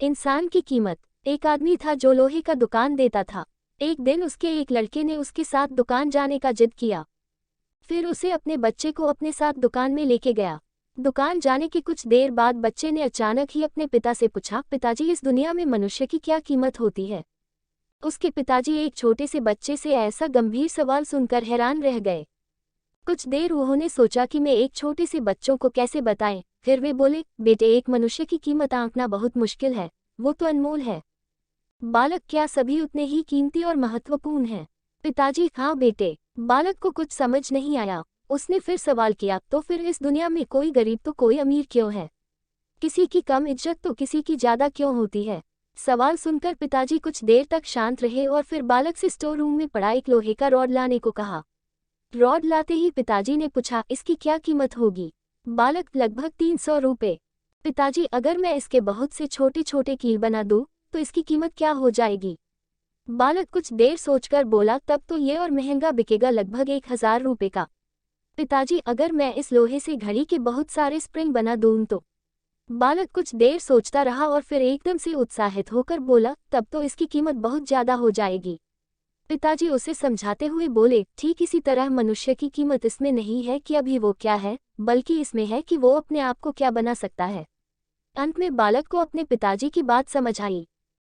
इंसान की कीमत। एक आदमी था जो लोहे का दुकान देता था। एक दिन उसके एक लड़के ने उसके साथ दुकान जाने का जिद किया। फिर उसे अपने बच्चे को अपने साथ दुकान में लेके गया। दुकान जाने की कुछ देर बाद बच्चे ने अचानक ही अपने पिता से पूछा, पिताजी, इस दुनिया में मनुष्य की क्या कीमत होती है? उसके पिताजी एक छोटे से बच्चे से ऐसा गंभीर सवाल सुनकर हैरान रह गए। कुछ देर उन्होंने सोचा कि मैं एक छोटे से बच्चों को कैसे बताएं। फिर वे बोले, बेटे, एक मनुष्य की कीमत आंकना बहुत मुश्किल है, वो तो अनमोल है। बालक, क्या सभी उतने ही कीमती और महत्वपूर्ण हैं? पिताजी, हाँ बेटे। बालक को कुछ समझ नहीं आया। उसने फिर सवाल किया, तो फिर इस दुनिया में कोई गरीब तो कोई अमीर क्यों है? किसी की कम इज्जत तो किसी की ज्यादा क्यों होती है? सवाल सुनकर पिताजी कुछ देर तक शांत रहे और फिर बालक से स्टोर रूम में पड़ा एक लोहे का रॉड लाने को कहा। रॉड लाते ही पिताजी ने पूछा, इसकी क्या कीमत होगी? बालक, लगभग 300 रुपए। पिताजी, अगर मैं इसके बहुत से छोटे छोटे कील बना दूं, तो इसकी कीमत क्या हो जाएगी? बालक कुछ देर सोचकर बोला, तब तो ये और महंगा बिकेगा, लगभग 1000 रुपए का। पिताजी, अगर मैं इस लोहे से घड़ी के बहुत सारे स्प्रिंग बना दूं तो? बालक कुछ देर सोचता रहा और फिर एकदम से उत्साहित होकर बोला, तब तो इसकी कीमत बहुत ज्यादा हो जाएगी। पिताजी उसे समझाते हुए बोले, ठीक इसी तरह मनुष्य की कीमत इसमें नहीं है कि अभी वो क्या है, बल्कि इसमें है कि वो अपने आप को क्या बना सकता है। अंत में बालक को अपने पिताजी की बात समझ आई।